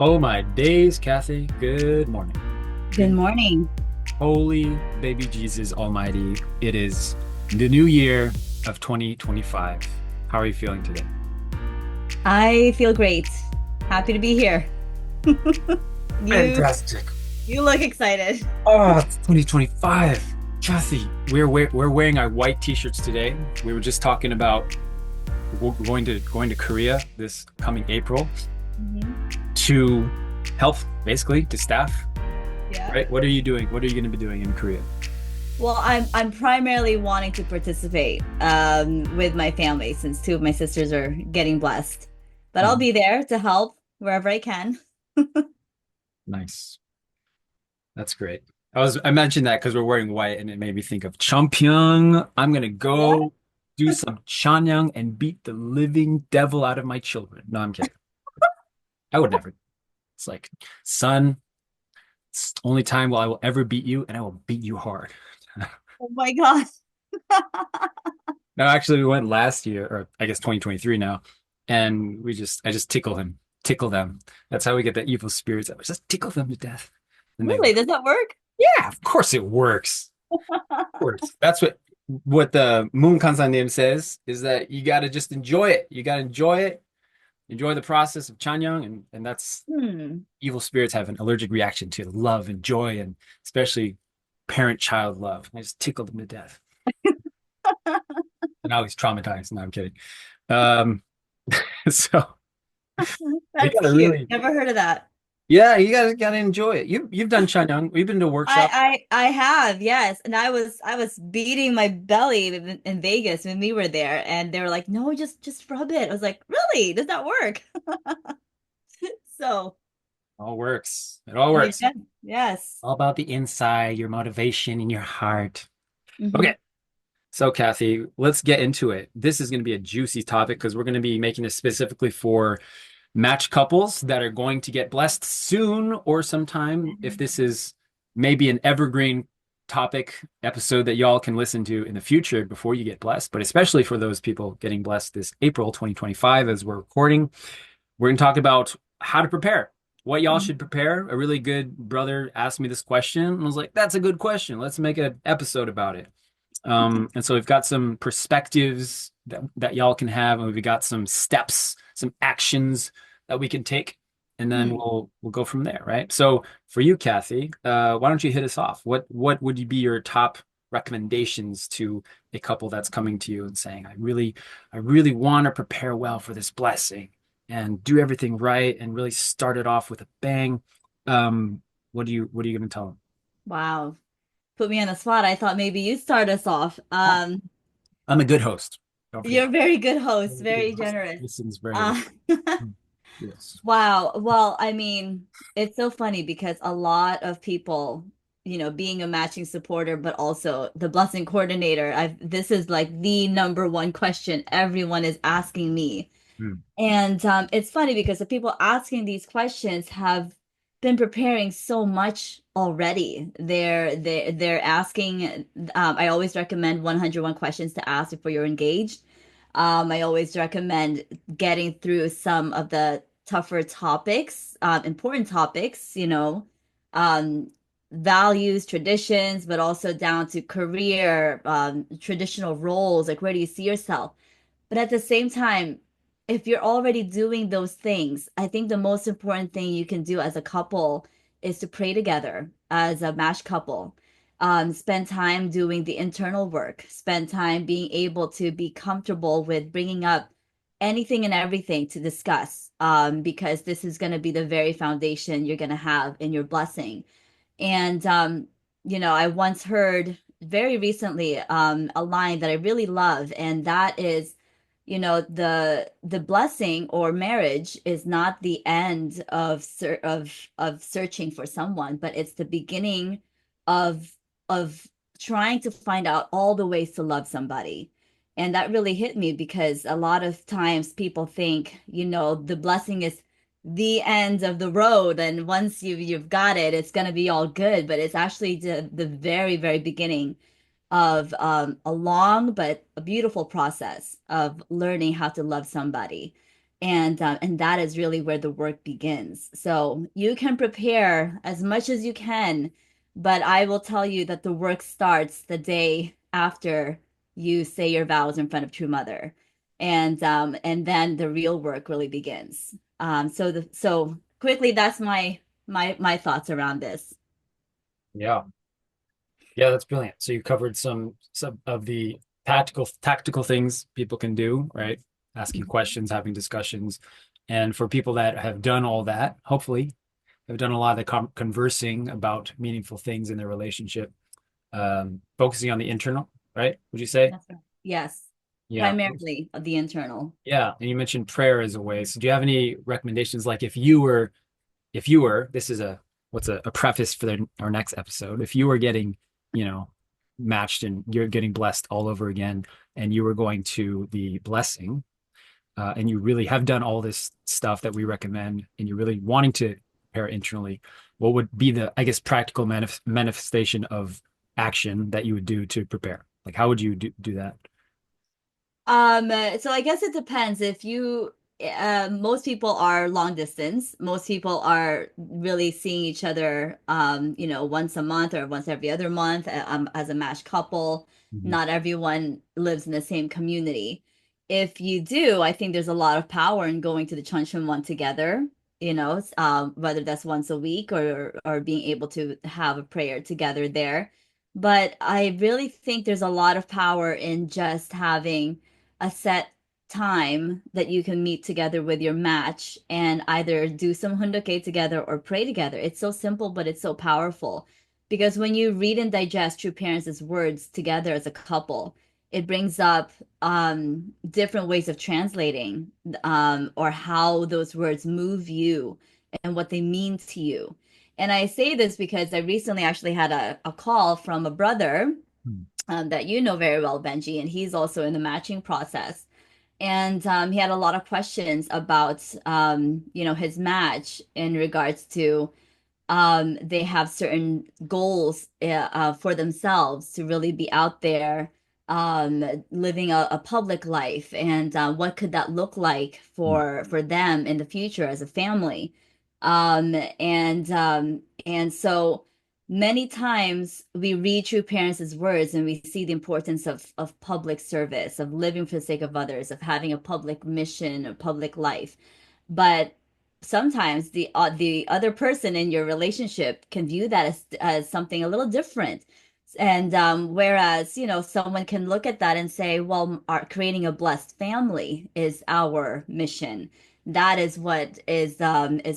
Oh my days, Kathy. Good morning. Good Good. morning. Holy baby Jesus Almighty. It is the new year of 2025. How are you feeling today? I feel great. Happy to be here. You Fantastic. you look excited. Oh, it's 2025. Kathy, we're wearing our white t-shirts today. We were just talking about going to Korea this coming April Mhm. to help basically to staff, Yeah. right? What are you doing? What are you going to be doing in Korea? Well, I'm primarily wanting to participate with my family since two of my sisters are getting blessed. But I'll Mhm. be there to help wherever I can. Nice. That's great. I mentioned that because we're wearing white and it made me think of Champyong. I'm gonna Yeah. go do some Chanyang and beat the living devil out of my children. No, I'm kidding. I would never. It's like, son, it's the only time I will ever beat you, and I will beat you hard. Oh my God. No, actually, we went last year, or I guess 2023 now, and I just tickle him, tickle them. That's how we get the evil spirits. I just tickle them to death, and they Really? leave. Does that work? Yeah, of course it works. Course. That's what the Moon Kansan says is that you got to just enjoy it. You got to enjoy it, enjoy the process of Chanyang, and that's Hmm. evil spirits have an allergic reaction to love and joy, and especially parent-child love. I just tickled him to death, and now he's traumatized. No, I'm kidding. Um, so you That's got to cute. really, Never heard of that. yeah, you guys got to enjoy it. You've done Chanyang. We've been to workshops. I have, yes. And I was beating my belly in Vegas when we were there and they were like, "No, just rub it." I was like, "Really? Does that work?" So, All works. It all I works. guess yes. All about the inside, your motivation, and your heart. Hmm. Okay. So, Kathy, let's get into it. This is going to be a juicy topic because we're going to be making this specifically for match couples that are going to get blessed soon or sometime. If this is maybe an evergreen topic episode that y'all can listen to in the future before you get blessed, but especially for those people getting blessed this April 2025 as we're recording, we're going to talk about how to prepare. What y'all should prepare. A really good brother asked me this question, and I was like, that's a good question. Let's make an episode about it. And so we've got some perspectives that y'all can have, and we've got some steps, some actions that we can take, and then Hmm. we'll go from there, right? So for you, Kathy, why don't you hit us off? What would be your top recommendations to a couple that's coming to you and saying, I really want to prepare well for this blessing and do everything right and really start it off with a bang. What are you going to tell them? Wow. Put me on the spot. I thought maybe you start us off. Oh, I'm a good host. Don't You're forget. a very good host, Very good very host. generous. Listens very well. Uh, Yes. Wow. Well, I mean, it's so funny because a lot of people, being a matching supporter, but also the blessing coordinator, this is like the number one question everyone is asking me. Mm. And it's funny because the people asking these questions have been preparing so much already. They're asking. I always recommend 101 questions to ask before you're engaged. I always recommend getting through some of the tougher topics, important topics, um, values, traditions, but also down to career, traditional roles, like where do you see yourself? But at the same time, if you're already doing those things, I think the most important thing you can do as a couple is to pray together as a matched couple. Spend time doing the internal work, spend time being able to be comfortable with bringing up anything and everything to discuss, because this is going to be the very foundation you're going to have in your blessing. And I once heard very recently a line that I really love, and that is, the blessing or marriage is not the end of searching for someone, but it's the beginning of of trying to find out all the ways to love somebody. And that really hit me because a lot of times people think, the blessing is the end of the road, and once you've got it, it's going to be all good, but it's actually the very very beginning of a long but a beautiful process of learning how to love somebody. And that is really where the work begins. So you can prepare as much as you can, but I will tell you that the work starts the day after you say your vows in front of True Mother, and then the real work really begins. So quickly, that's my thoughts around this. Yeah. Yeah, that's brilliant. So you covered some of the tactical things people can do, right? Asking questions, having discussions. And for people that have done all that, hopefully have done a lot of the conversing about meaningful things in their relationship, focusing on the internal, right? Would you say? That's right. Yes, Yeah. primarily the internal. Yeah. And you mentioned prayer as a way. So do you have any recommendations? Like if you were, this is a preface for our next episode. If you were getting, you know, matched and you're getting blessed all over again, and you were going to the blessing, and you really have done all this stuff that we recommend, and you're really wanting to prepare internally, what would be the, I guess, practical manifestation of action that you would do to prepare? Like, how would you do that? So I guess it depends. If you, most people are long distance. Most people are really seeing each other, once a month or once every other month, as a matched couple. Mhm. Not everyone lives in the same community. If you do, I think there's a lot of power in going to the Chuncheon one together, whether that's once a week or being able to have a prayer together there. But I really think there's a lot of power in just having a set time that you can meet together with your match and either do some hundoke together or pray together. It's so simple, but it's so powerful because when you read and digest True Parents' words together as a couple, it brings up different ways of translating or how those words move you and what they mean to you. And I say this because I recently actually had a call from a brother that you know very well, Benji, and he's also in the matching process. And he had a lot of questions about, his match in regards to they have certain goals for themselves to really be out there living a public life, and what could that look like for them in the future as a family. And so many times we read True Parents' words and we see the importance of public service, of living for the sake of others, of having a public mission, a public life. But sometimes the other person in your relationship can view that as something a little different. And whereas, someone can look at that and say, well, creating a blessed family is our mission. That is what is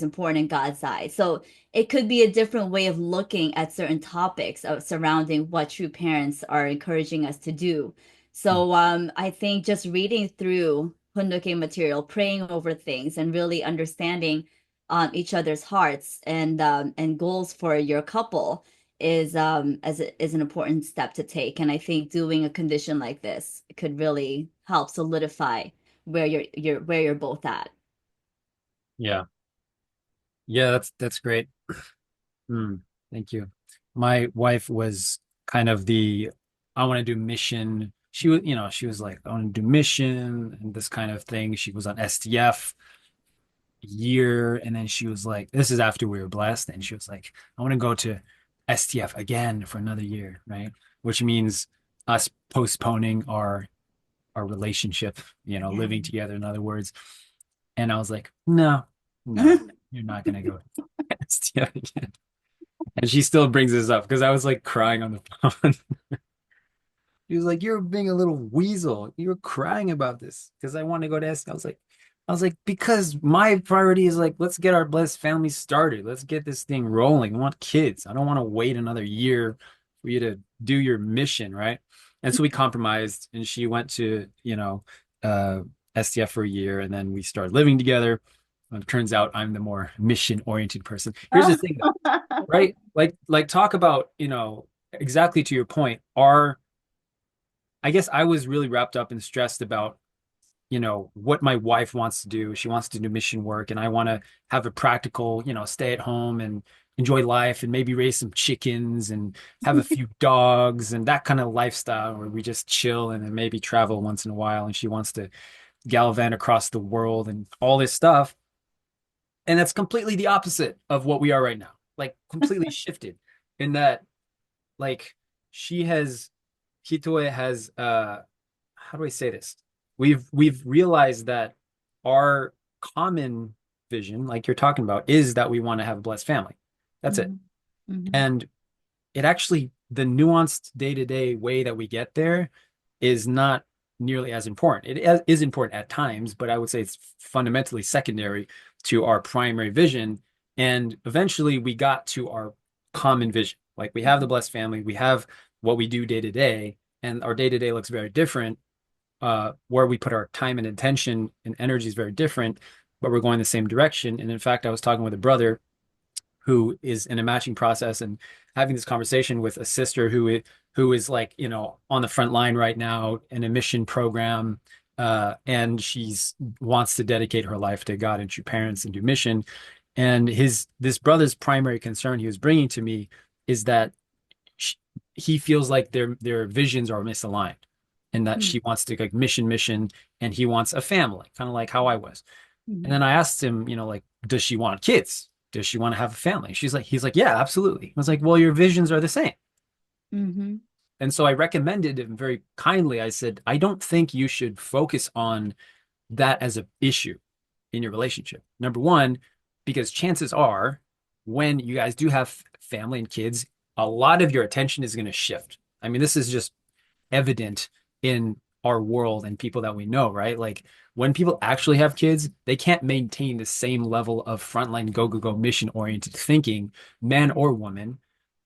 important in God's eyes. So it could be a different way of looking at certain topics surrounding what true parents are encouraging us to do. So I think just reading through Hundoke material, praying over things, and really understanding each other's hearts and goals for your couple is an important step to take. And I think doing a condition like this could really help solidify where you're both at. Yeah. Yeah, that's great. Mm, thank you. My wife was kind of the I want to do mission. She was like, I want to do mission and this kind of thing. She was on STF year, and then she was like, this is after we were blessed, and she was like, I want to go to STF again for another year, right? Which means us postponing our relationship, Yeah. living together, in other words. And I was like, no, no, you're not gonna go to STF again. And she still brings this up because I was like crying on the phone. She was like, "You're being a little weasel. You're crying about this because I want to go to SK." I was like, because my priority is like, let's get our blessed family started. Let's get this thing rolling. I want kids. I don't want to wait another year for you to do your mission, right?" And so we compromised, and she went to, STF for a year, and then we started living together. And it turns out I'm the more mission-oriented person. Here's the thing, though, right? Like talk about, exactly to your point, I guess I was really wrapped up and stressed about, what my wife wants to do. She wants to do mission work, and I want to have a practical, stay at home and enjoy life and maybe raise some chickens and have a few dogs and that kind of lifestyle where we just chill and then maybe travel once in a while. And she wants to gallivant across the world and all this stuff. And that's completely the opposite of what we are right now. Like completely shifted in that like she has Hitoe has how do I say this? We've realized that our common vision, like you're talking about, is that we want to have a blessed family. That's it. Mhm. Mhm. And it actually, the nuanced day-to-day way that we get there is not nearly as important. It is important at times, but I would say it's fundamentally secondary to our primary vision. And eventually we got to our common vision. Like we have the blessed family, we have what we do day to day, and our day to day looks very different. Where we put our time and attention and energy is very different, but we're going the same direction. And in fact, I was talking with a brother who is in a matching process and having this conversation with a sister who is like, on the front line right now in a mission program. And she's wants to dedicate her life to God and true parents and do mission. And this brother's primary concern he was bringing to me is that sh he feels like their visions are misaligned and that Mhm. she wants to like mission, and he wants a family, kind of like how I was. And Mhm. then I asked him, like, does she want kids? Does she want to have a family? He's like, yeah, absolutely. I was like, well, your visions are the same. Mhm. And so I recommended him very kindly. I said, I don't think you should focus on that as an issue in your relationship. Number one, because chances are when you guys do have family and kids, a lot of your attention is going to shift. I mean, this is just evident in our world and people that we know, right? Like when people actually have kids, they can't maintain the same level of frontline go, go, go mission oriented thinking, man or woman,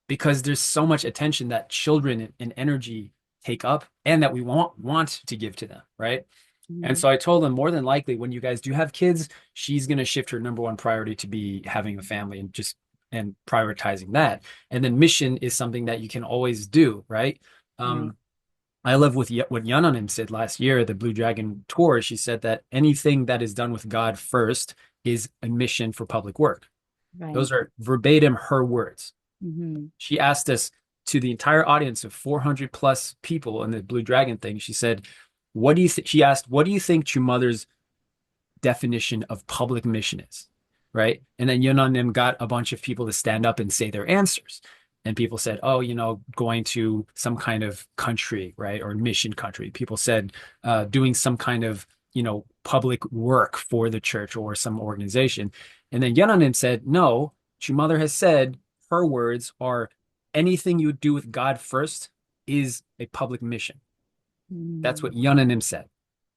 because there's so much attention that children and energy take up and that we want to give to them, right? And Mhm. so I told them more than likely when you guys do have kids, she's going to shift her number one priority to be having a family and prioritizing that. And then mission is something that you can always do, right? Right. Um, I love with what Yananim said last year at the Blue Dragon tour. She said that anything that is done with God first is a mission for public work. Right. Those are verbatim her words. Mhm. She asked us to the entire audience of 400 plus people in the Blue Dragon thing. She said, "What do you think?" She asked, "What do you think True Mother's definition of public mission is?" Right? And then Yunanim got a bunch of people to stand up and say their answers. And people said, oh, going to some kind of country, right? Or mission country. People said doing some kind of, public work for the church or some organization. And then Yunanim said, no, True Mother has said her words are anything you do with God first is a public mission. That's Mhm. what Yunanim said,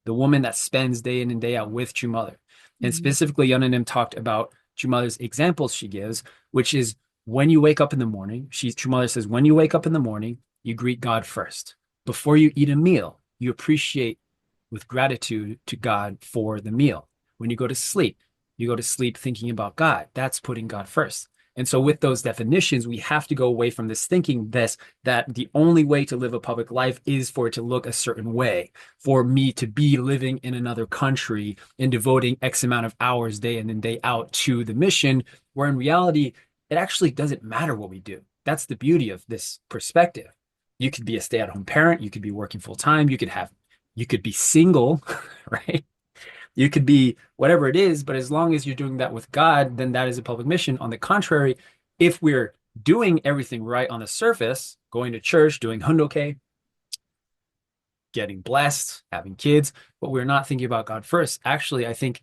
the woman that spends day in and day out with True Mother. And Mhm. specifically, Yunanim talked about True Mother's examples she gives, which is when you wake up in the morning, True Mother says, when you wake up in the morning, you greet God first. Before you eat a meal, you appreciate with gratitude to God for the meal. When you go to sleep thinking about God. That's putting God first. And so with those definitions, we have to go away from this thinking that the only way to live a public life is for it to look a certain way, for me to be living in another country and devoting X amount of hours day in and day out to the mission, where in reality, it actually doesn't matter what we do. That's the beauty of this perspective. You could be a stay-at-home parent, you could be working full time, you could be single, right? You could be whatever it is, but as long as you're doing that with God, then that is a public mission. On the contrary, if we're doing everything right on the surface, going to church, doing hundoke, getting blessed, having kids, but we're not thinking about God first, actually, I think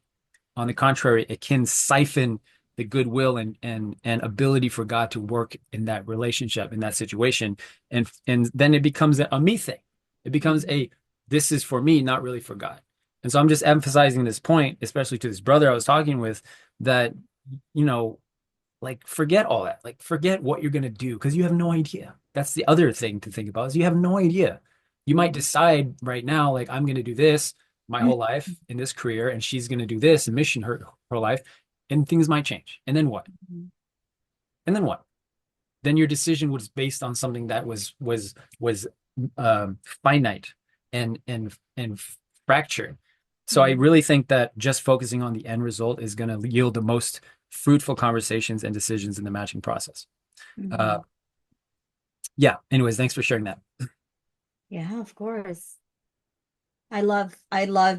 on the contrary, it can siphon the goodwill and ability for God to work in that relationship, in that situation. And then it becomes a me thing. It becomes Mhm. a this is for me, not really for God. And so I'm just emphasizing this point, especially to this brother I was talking with, that, you know, like forget all that. Like forget what you're gonna do because you have no idea. That's the other thing to think about is you have no idea. You might Mhm. decide right now, like I'm gonna do this my whole life in this career, and she's gonna do this and mission her life, and things might change. And then what? Mhm. And then what? Then your decision was based on something that was finite and fractured. So I Mhm. really think that just focusing on the end result is going to yield the most fruitful conversations and decisions in the matching process. Uh, Mhm. yeah. Anyways, thanks for sharing that. Yeah, of course. I love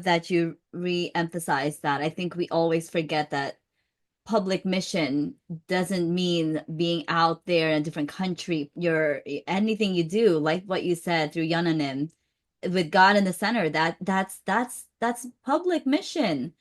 that you re-emphasize that. I think we always forget that public mission doesn't mean being out there in a different country. You're anything you do, like what you said through Yonanim, with God in the center, that's public mission.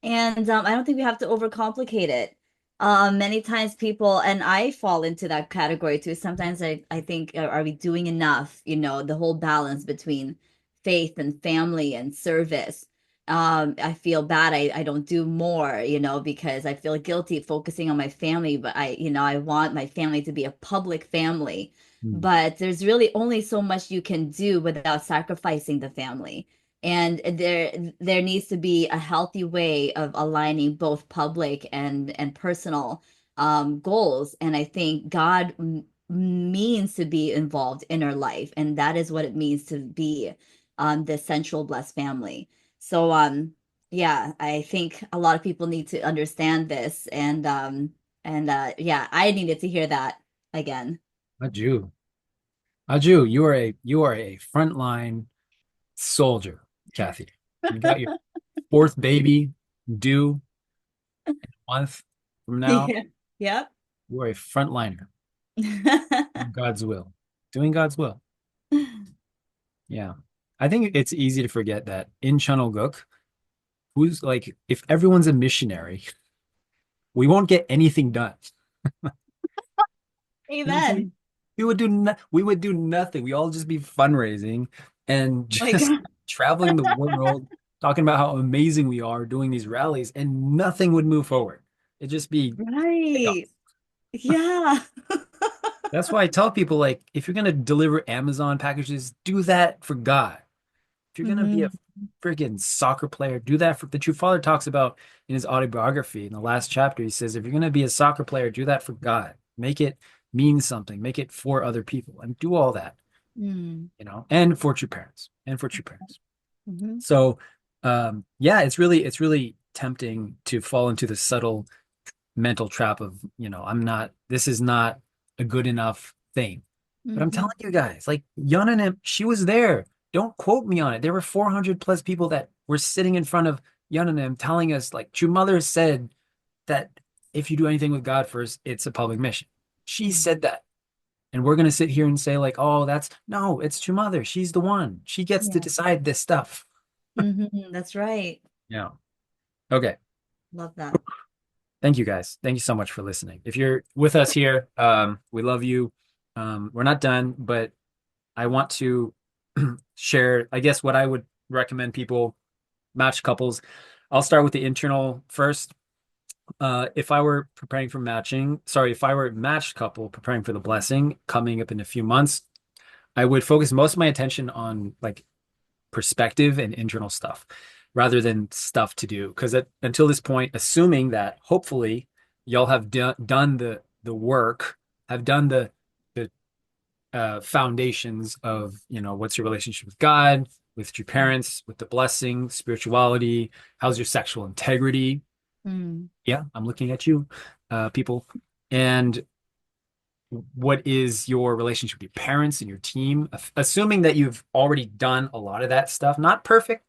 And I don't think we have to overcomplicate it. Many times people, and I fall into that category too. Sometimes I think, are we doing enough? The whole balance between faith and family and service. I feel bad. I don't do more, because I feel guilty focusing on my family, but I want my family to be a public family. Mm. But there's really only so much you can do without sacrificing the family. And there needs to be a healthy way of aligning both public and personal goals. And I think God means to be involved in our life, and that is what it means to be the central blessed family. So yeah, I think a lot of people need to understand this, and yeah, I needed to hear that again. Aju, Aju, you are a frontline soldier, Kathy. You got your fourth baby due a month from now. Yeah. Yep. You are a frontliner in God's will, doing God's will. Yeah. I think it's easy to forget that in Channelgook, who's like, if everyone's a missionary, we won't get anything done. You know what I'm Amen. saying? We would do nothing. We all just be fundraising and Oh my just God. traveling the world, talking about how amazing we are doing these rallies, and nothing would move forward. It'd just be chaos. Right. Yeah. That's why I tell people, like, if you're gonna deliver Amazon packages, do that for God. If you're gonna be a Hmm. freaking soccer player, do that for the true father talks about in his autobiography in the last chapter. He says, if you're gonna be a soccer player, do that for God. Make it mean something, make it for other people, and do all that, Mm. and for true parents, and for true parents. Hmm. So yeah, it's really tempting to fall into the subtle mental trap of, this is not a good enough thing. But I'm Hmm. telling you guys, like Yonanim, she was there. Don't quote me on it. There were 400 plus people that were sitting in front of Yonanim telling us, like, True Mother said that if you do anything with God first, it's a public mission. She said that. And we're going to sit here and say, like, oh, no, it's True Mother. She's the one. She gets to Yeah. decide this stuff. That's right. Yeah. Okay. Love that. Thank you guys. Thank you so much for listening. If you're with us here, we love you. We're not done, but I want to share, I guess, what I would recommend people match couples. I'll start with the internal first. If I were preparing for matching, sorry, if I were a matched couple preparing for the blessing coming up in a few months, I would focus most of my attention on like perspective and internal stuff rather than stuff to do. Because until this point, assuming that hopefully y'all have done the work, have done the foundations of, what's your relationship with God, with your parents, with the blessing, spirituality, how's your sexual integrity? Mm. Yeah, I'm looking at you, people. And what is your relationship with your parents and your team? Assuming that you've already done a lot of that stuff, not perfect,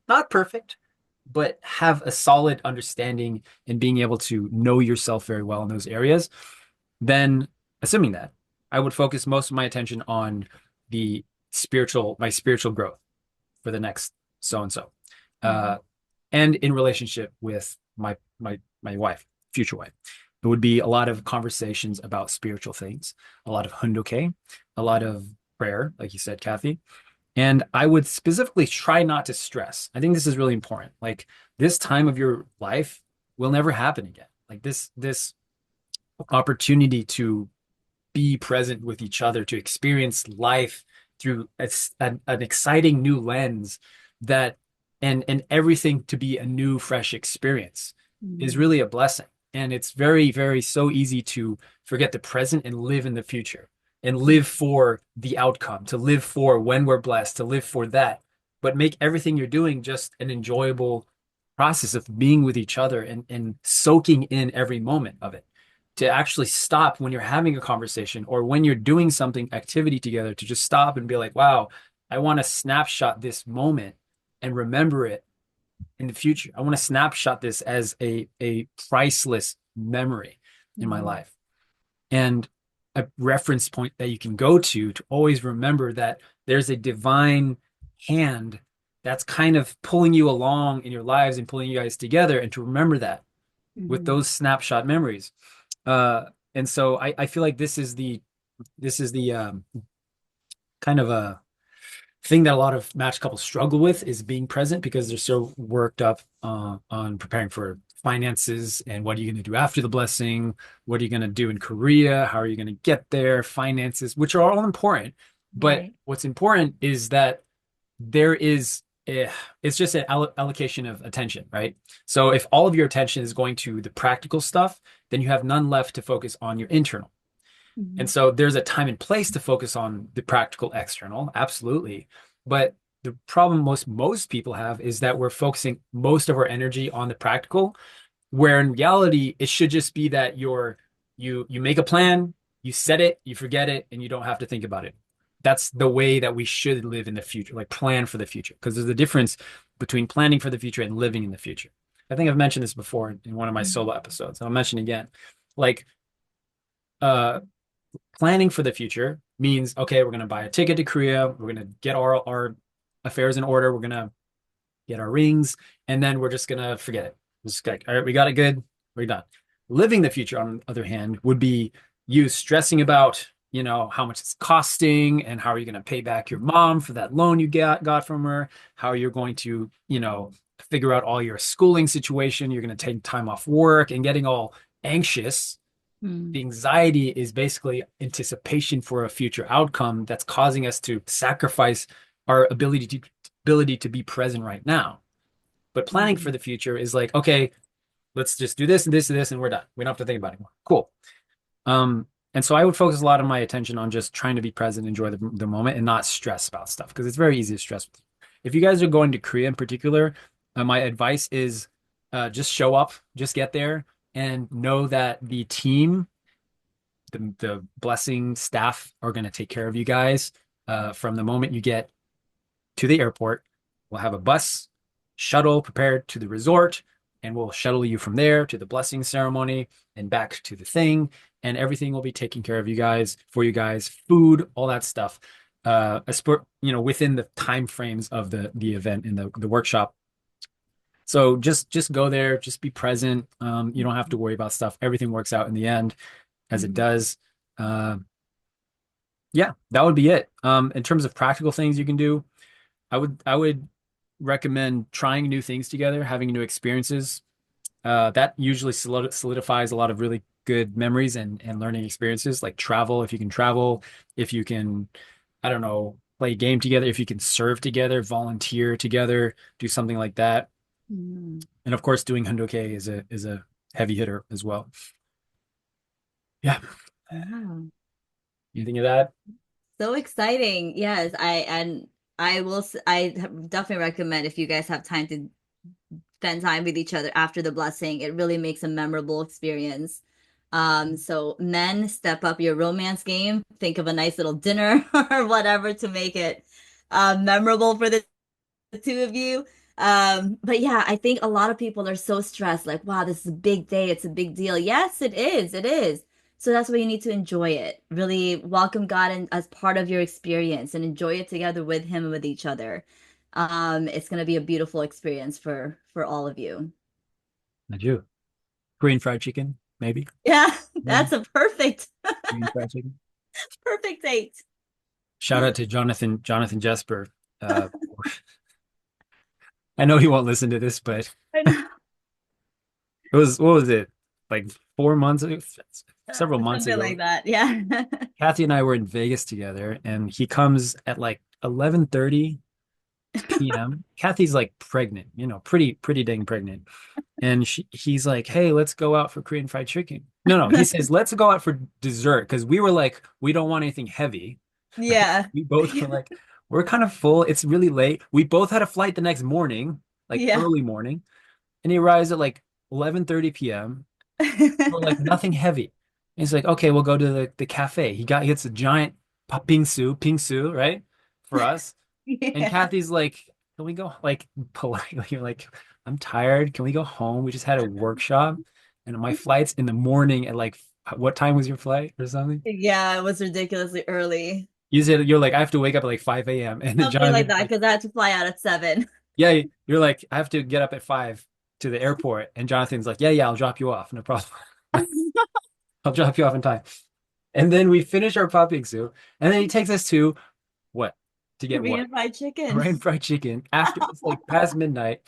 but have a solid understanding and being able to know yourself very well in those areas, then assuming that, I would focus most of my attention on my spiritual growth for the next so and so. Hmm. Uh, and in relationship with my wife, future wife. It would be a lot of conversations about spiritual things, a lot of hundoke, a lot of prayer, like you said, Kathy. And I would specifically try not to stress. I think this is really important. Like this time of your life will never happen again. Like this opportunity to be present with each other, to experience life through an exciting new lens that and everything to be a new, fresh experience is Hmm. really a blessing. And it's very, very so easy to forget the present and live in the future and live for the outcome, to live for when we're blessed, to live for that, but make everything you're doing just an enjoyable process of being with each other and soaking in every moment of it, to actually stop when you're having a conversation or when you're doing something activity together, to just stop and be like, wow, I want to snapshot this moment and remember it in the future. I want to snapshot this as a priceless memory in my Mhm. life and a reference point that you can go to always remember that there's a divine hand that's kind of pulling you along in your lives and pulling you guys together, and to remember that with Mhm. those snapshot memories. And so I feel like this is the kind of a thing that a lot of match couples struggle with is being present because they're so worked up on preparing for finances and what are you going to do after the blessing? What are you going to do in Korea? How are you going to get there? Finances, which are all important. But Right. what's important is that there is it's just an allocation of attention, right? So if all of your attention is going to the practical stuff, then you have none left to focus on your internal. And Mhm. so there's a time and place to focus on the practical external, absolutely. But the problem most people have is that we're focusing most of our energy on the practical, where in reality it should just be that you make a plan, you set it, you forget it, and you don't have to think about it. That's the way that we should live in the future, like plan for the future, because there's a difference between planning for the future and living in the future. I think I've mentioned this before in one of my Mhm. solo episodes. I'll mention again. Like uh planning for the future means, okay, we're going to buy a ticket to Korea. We're going to get our affairs in order. We're going to get our rings, and then we're just going to forget it. Just like, all right, we got it good. We're done. Living the future, on the other hand, would be you stressing about, how much it's costing and how are you going to pay back your mom for that loan you got from her, how you're going to, figure out all your schooling situation. You're going to take time off work and getting all anxious. The Mhm. anxiety is basically anticipation for a future outcome that's causing us to sacrifice our ability to be present right now. But planning for Mhm. the future is like, okay, let's just do this and this and this, and we're done. We don't have to think about it anymore. Cool. And so I would focus a lot of my attention on just trying to be present, enjoy the moment, and not stress about stuff because it's very easy to stress. If you guys are going to Korea in particular, my advice is just show up, just get there, and know that the team, the blessing staff are going to take care of you guys from the moment you get to the airport. We'll have a bus shuttle prepared to the resort, and we'll shuttle you from there to the blessing ceremony and back to the thing. And everything will be taken care of you guys, for you guys, food, all that stuff. Within the time frames of the event in the workshop. So just go there, just be present. You don't have to worry about stuff. Everything works out in the end as it Mhm. does. Uh, yeah, that would be it. In terms of practical things you can do, I would recommend trying new things together, having new experiences. That usually solidifies a lot of really good memories and learning experiences, like travel. If you can travel, if you can, I don't know, play a game together, if you can serve together, volunteer together, do something like that. Mhm. And of course, doing Hundoke is a heavy hitter as well. Yeah. Wow. Anything of that? So exciting. Yes, I definitely recommend if you guys have time to spend time with each other after the blessing. It really makes a memorable experience. So men, step up your romance game. Think of a nice little dinner or whatever to make it memorable for the two of you. But yeah, I think a lot of people are so stressed, like, wow, this is a big day, it's a big deal. Yes, it is, it is. So that's why you need to enjoy it. Really welcome God in, as part of your experience and enjoy it together with him and with each other. It's gonna be a beautiful experience for all of you. I do. Korean fried chicken, maybe. Yeah, Maybe that's a perfect, Korean fried chicken. perfect date. Shout out to Jonathan Jesper. Uh, I know he won't listen to this, but I know. it was what was it like 4 months ago, several months Something like ago. that. Yeah. Kathy and I were in Vegas together, and he comes at like 11:30 p.m. Kathy's like pregnant, pretty dang pregnant, and he's like, "Hey, let's go out for Korean fried chicken." No, no, he says, "Let's go out for dessert," because we were like, we don't want anything heavy, right? Yeah. We both were like, we're kind of full. It's really late. We both had a flight the next morning, like Yeah. early morning, and he arrives at like 11:30 p.m. We're like nothing heavy. And he's like, okay, we'll go to the cafe. He gets a giant pingsu, right? For us. And Yeah. Kathy's like can we go like politely like I'm tired. Can we go home? We just had a workshop and my flight's in the morning at like what time was your flight or something? Yeah, it was ridiculously early. You said you're like I have to wake up at like 5 a.m. and then Something like Jonathan's that like, because I had to fly out at 7. yeah, you're like I have to get up at 5 to the airport and Jonathan's like, yeah, I'll drop you off. No problem. I'll drop you off in time. And then we finish our popping zoo and then he takes us to what? To get what? Korean fried chicken. Korean fried chicken after it's like past midnight.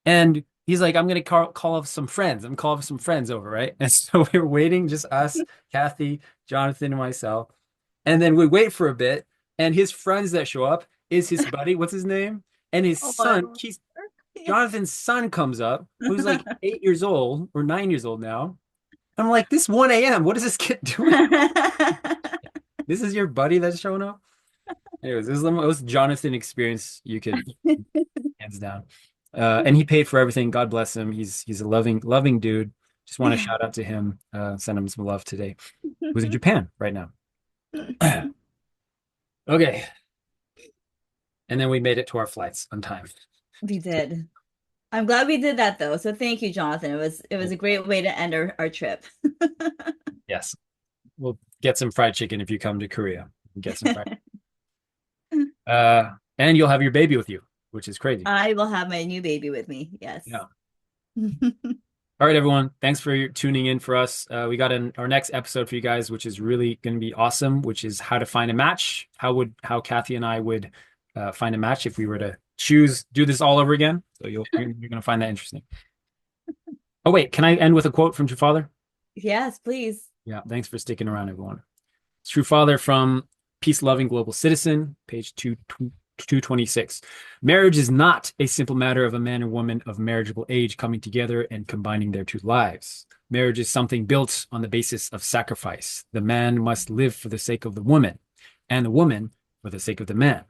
And he's like, I'm gonna call up some friends. I'm calling some friends over, right? And so we're waiting, just us, Kathy, Jonathan, and myself. And then we wait for a bit, and his friends that show up is his buddy, what's his name? And his Oh, I son, love he's it. Jonathan's son comes up, who's like 8 years old or 9 years old now. I'm like, this 1 a.m. What is this kid doing? This is your buddy that's showing up? Anyways, this is the most Jonathan experience you could, hands down. And he paid for everything. God bless him. He's a loving dude. Just want to shout out to him. Send him some love today. Who's in Japan right now. Okay. And then we made it to our flights on time. We did. I'm glad we did that though. So thank you, Jonathan. It was a great way to end our trip. Yes. We'll get some fried chicken if you come to Korea. Get some fried. And you'll have your baby with you, which is crazy. I will have my new baby with me. Yes. Yeah. All right, everyone. Thanks for tuning in for us. We got our next episode for you guys, which is really going to be awesome, which is how to find a match. How Kathy and I would find a match if we were to do this all over again. So you're going to find that interesting. Oh, wait, can I end with a quote from True Father? Yes, please. Yeah, thanks for sticking around, everyone. It's True Father from Peace Loving Global Citizen, page 226. Marriage is not a simple matter of a man and woman of marriageable age coming together and combining their two lives. Marriage is something built on the basis of sacrifice. The man must live for the sake of the woman, and the woman for the sake of the man.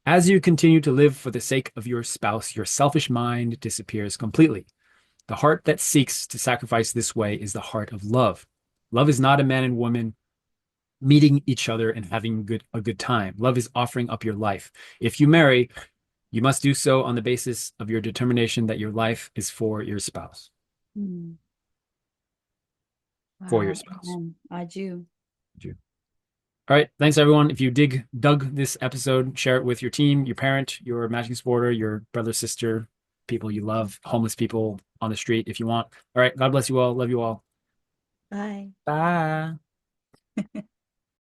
As you continue to live for the sake of your spouse, your selfish mind disappears completely. The heart that seeks to sacrifice this way is the heart of love. Love is not a man and woman meeting each other and having a good time. Love is offering up your life. If you marry, you must do so on the basis of your determination that your life is for your spouse. Hmm. For your Wow. spouse. Amen. I do. All right. Thanks, everyone. If you dug this episode, share it with your team, your parent, your matching supporter, your brother, sister, people you love, homeless people on the street if you want. All right. God bless you all. Love you all. Bye. Bye.